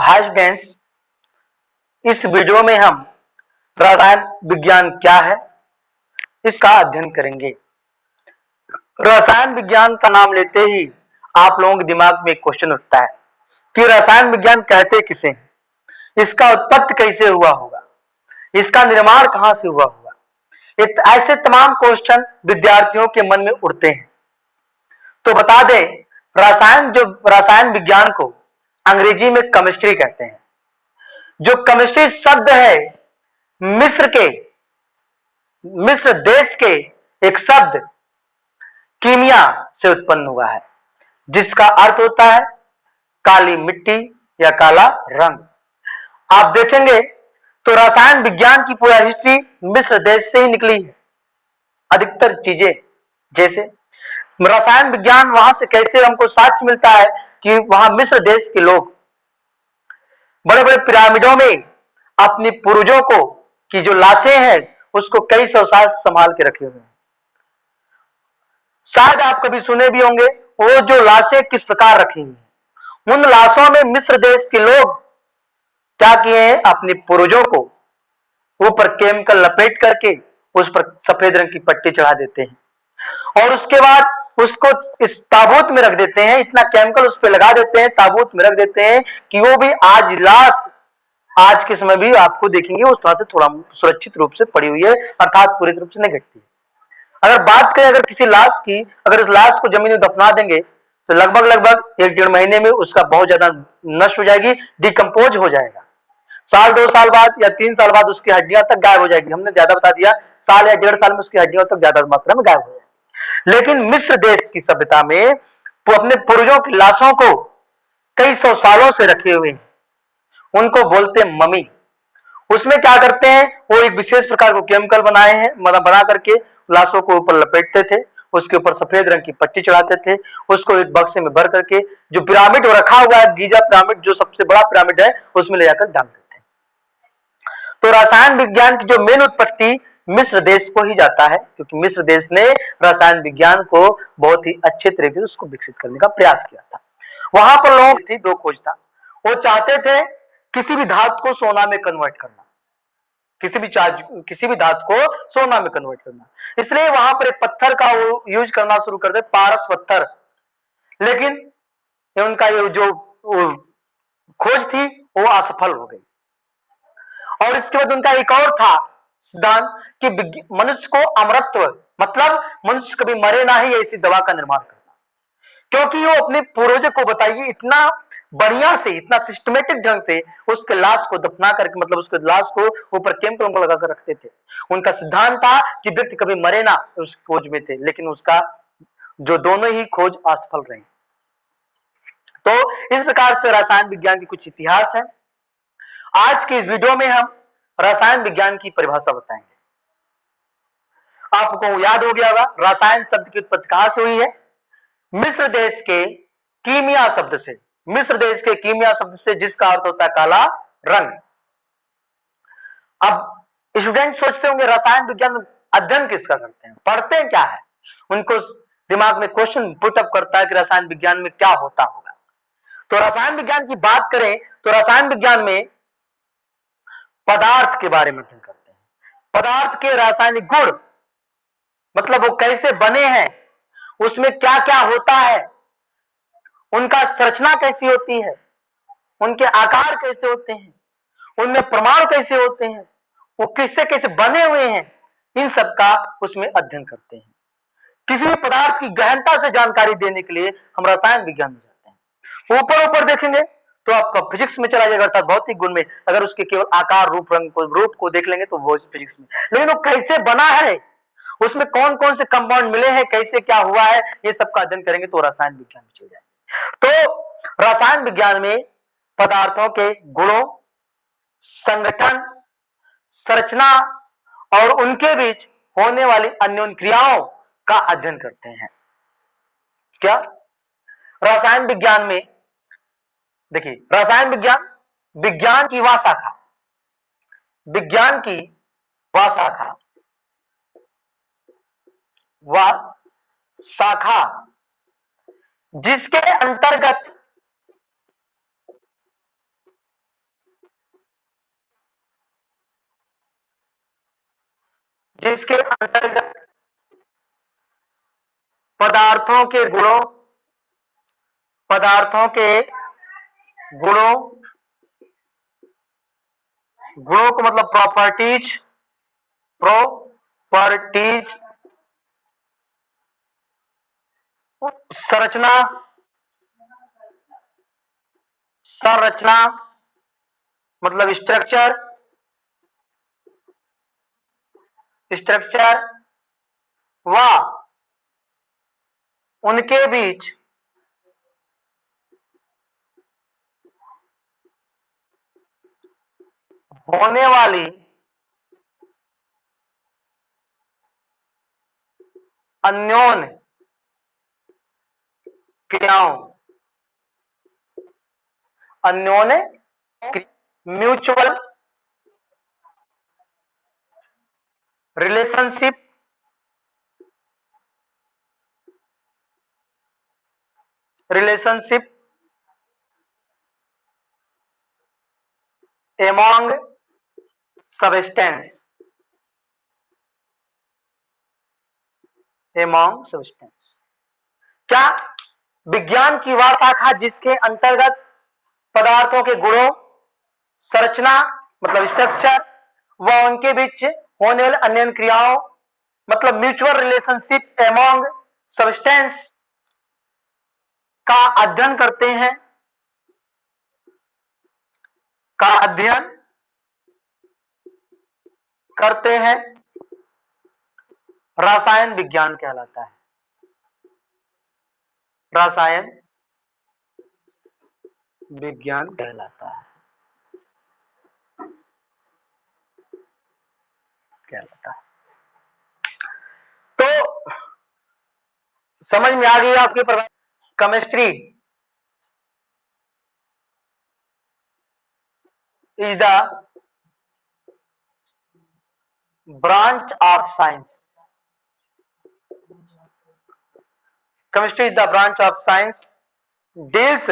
Hi friends, इस video में हम रसायन विज्ञान क्या है इसका अध्ययन करेंगे। रसायन विज्ञान का नाम लेते ही आप लोगों के दिमाग में एक क्वेश्चन उठता है कि रसायन विज्ञान कहते किसे हैं, इसका उत्पत्ति कैसे हुआ होगा, इसका निर्माण कहां से हुआ होगा। ऐसे तमाम क्वेश्चन विद्यार्थियों के मन में उठते हैं। तो बता दें, रसायन विज्ञान को अंग्रेजी में केमिस्ट्री कहते हैं। जो केमिस्ट्री शब्द है मिस्र देश के एक शब्द कीमिया से उत्पन्न हुआ है, जिसका अर्थ होता है काली मिट्टी या काला रंग। आप देखेंगे तो रसायन विज्ञान की पूरा हिस्ट्री मिस्र देश से ही निकली है। अधिकतर चीजें जैसे रसायन विज्ञान वहां से कैसे हमको साक्ष्य मिलता है कि वहां मिस्र देश के लोग बड़े बड़े पिरामिडों में अपनी पूर्वजों को की जो लाशें हैं उसको कई सौ साल संभाल के रखे हुए हैं। शायद आप कभी सुने भी होंगे वो जो लाशें किस प्रकार रखी हुई हैं। उन लाशों में मिस्र देश के लोग क्या किए हैं, अपने पूर्वजों को ऊपर केमिकल लपेट करके उस पर सफेद रंग की पट्टी चढ़ा देते हैं और उसके बाद उसको इस ताबूत में रख देते हैं। इतना केमिकल उस पर लगा देते हैं, ताबूत में रख देते हैं कि वो भी आज के समय भी आपको देखेंगे उस तरह से थोड़ा सुरक्षित रूप से पड़ी हुई है, अर्थात पूरी रूप से नहीं घटती है। अगर बात करें अगर किसी लाश की, अगर इस लाश को जमीन में दफना देंगे तो लगभग 1-1.5 महीने में उसका बहुत ज्यादा नष्ट हो जाएगी, डिकम्पोज हो जाएगा। साल 2 साल बाद या 3 साल बाद उसकी हड्डियां तक गायब हो जाएगी। हमने ज्यादा बता दिया, साल या 1.5 साल में उसकी हड्डियों तक ज्यादा मात्रा में गायब हो जाएगी। लेकिन मिस्र देश की सभ्यता में वो अपने पूर्वजों की लाशों को कई सौ सालों से रखे हुए हैं, उनको बोलते हैं मम्मी। उसमें क्या करते हैं, वो एक विशेष प्रकार को केमिकल बनाए हैं, मतलब बना करके लाशों को ऊपर लपेटते थे, उसके ऊपर सफेद रंग की पट्टी चढ़ाते थे, उसको एक बक्से में भर करके जो पिरामिड रखा हुआ है, गीजा पिरामिड जो सबसे बड़ा पिरामिड है, उसमें ले जाकर डाल देते हैं। तो रसायन विज्ञान की जो मेन उत्पत्ति मिस्र देश को ही जाता है, क्योंकि मिस्र देश ने रसायन विज्ञान को बहुत ही अच्छे तरीके से उसको विकसित करने का प्रयास किया था। वहां पर लोगों की दो खोज था। वो चाहते थे किसी भी धातु को सोना में कन्वर्ट करना, किसी भी धातु को सोना में कन्वर्ट करना, इसलिए वहां पर एक पत्थर का वो यूज करना शुरू कर दे, पारस पत्थर। लेकिन उनका ये जो खोज थी वो असफल हो गई। और इसके बाद उनका एक और था सिद्धांत कि मनुष्य को अमरत्व, मतलब मनुष्य कभी मरे ना ही, ऐसी दवा का निर्माण करना। क्योंकि वो अपने पूर्वजों को बताइए इतना बढ़िया से, इतना सिस्टमेटिक ढंग से उसके लाश को दफना करके, मतलब उसके लाश को ऊपर केमिकल लगाकर रखते थे। उनका सिद्धांत था कि व्यक्ति कभी मरे ना, उस खोज में थे, लेकिन उसका जो दोनों ही खोज असफल रही। तो इस प्रकार से रसायन विज्ञान की कुछ इतिहास है। आज के इस वीडियो में हम रसायन विज्ञान की परिभाषा बताएंगे। आपको याद हो गया होगा रसायन शब्द की उत्पत्ति कहां से हुई है, मिस्र देश के कीमिया शब्द से। मिस्र देश के कीमिया शब्द से, जिसका अर्थ होता है काला रंग। अब स्टूडेंट सोचते होंगे रसायन विज्ञान अध्ययन किसका करते हैं, पढ़ते हैं क्या है। उनको दिमाग में क्वेश्चन पुट अप करता है कि रसायन विज्ञान में क्या होता होगा। तो रसायन विज्ञान की बात करें तो रसायन विज्ञान में पदार्थ के बारे में अध्ययन करते हैं। पदार्थ के रासायनिक गुण, मतलब वो कैसे बने हैं, उसमें क्या क्या होता है, उनका संरचना कैसी होती है, उनके आकार कैसे होते हैं, उनमें परमाणु कैसे होते हैं, वो किससे कैसे बने हुए हैं, इन सब का उसमें अध्ययन करते हैं। किसी भी पदार्थ की गहनता से जानकारी देने के लिए हम रसायन विज्ञान में जाते हैं। ऊपर ऊपर देखेंगे तो आपका फिजिक्स में चला जाएगा, अर्थात भौतिक गुण में। अगर उसके केवल आकार, रूप को देख लेंगे तो वो फिजिक्स में। लेकिन वो कैसे बना है, उसमें कौन कौन से कंपाउंड मिले हैं, कैसे क्या हुआ है, ये सब का अध्ययन करेंगे तो रसायन विज्ञान में चल जाएंगे। तो रसायन विज्ञान में पदार्थों के गुणों, संगठन, संरचना और उनके बीच होने वाली अन्योन्य क्रियाओं का अध्ययन करते हैं। क्या रसायन विज्ञान में देखिए, रसायन विज्ञान विज्ञान की वह शाखा, विज्ञान की वह शाखा, वह शाखा जिसके अंतर्गत जिसके अंतर्गत पदार्थों के गुणों पदार्थों के गुणों गुणों को मतलब प्रॉपर्टीज संरचना संरचना मतलब स्ट्रक्चर व उनके बीच होने वाली अन्योन्य क्रियाओं म्यूचुअल रिलेशनशिप among substance क्या विज्ञान की वह शाखा जिसके अंतर्गत पदार्थों के गुणों संरचना मतलब स्ट्रक्चर व उनके बीच होने वाले अन्य क्रियाओं मतलब म्यूचुअल रिलेशनशिप एमोंग सब्सटेंस का अध्ययन करते हैं रसायन विज्ञान कहलाता है। रसायन विज्ञान कहलाता है। तो समझ में आ गई आपके प्रकार chemistry is the branch of science. Chemistry is the branch of science deals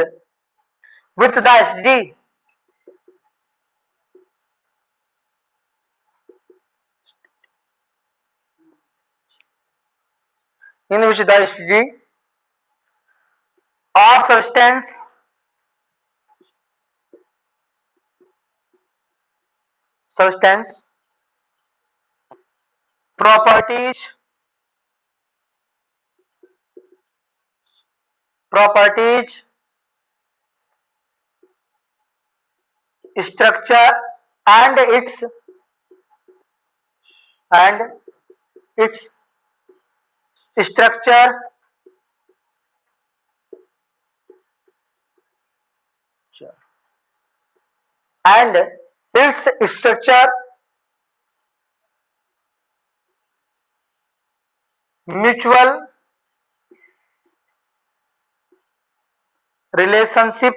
with the study in which the study of substance properties structure and its structure and its structure mutual relationship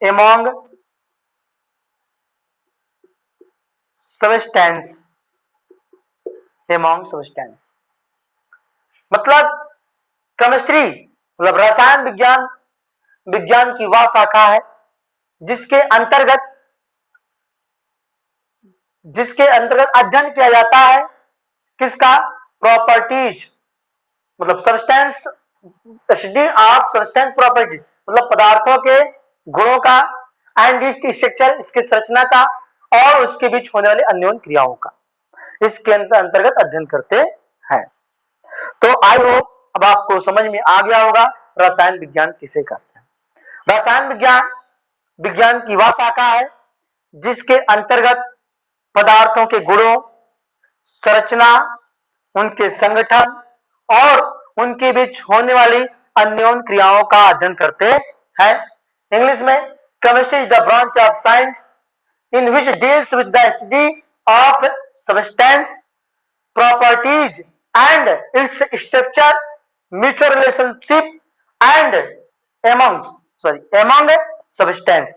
among substance मतलब chemistry मतलब रसायन विज्ञान की वह शाखा है जिसके अंतर्गत अध्ययन किया जाता है किसका प्रॉपर्टीज मतलब substance study of substance properties मतलब पदार्थों के गुणों का एंड इसकी स्ट्रक्चर इसकी संरचना का और उसके बीच होने वाली अन्योन्य क्रियाओं का इसके अंतर्गत अध्ययन करते हैं। तो आई होप अब आपको समझ में आ गया होगा रसायन विज्ञान किसे कहते हैं। रसायन विज्ञान की वह शाखा है जिसके अंतर्गत पदार्थों के गुणों संरचना उनके संगठन और उनके बीच होने वाली अन्योन्य क्रियाओं का अध्ययन करते हैं। इंग्लिश में chemistry is the branch of science in which deals with the study of substance properties and its structure mutual relationship and among substance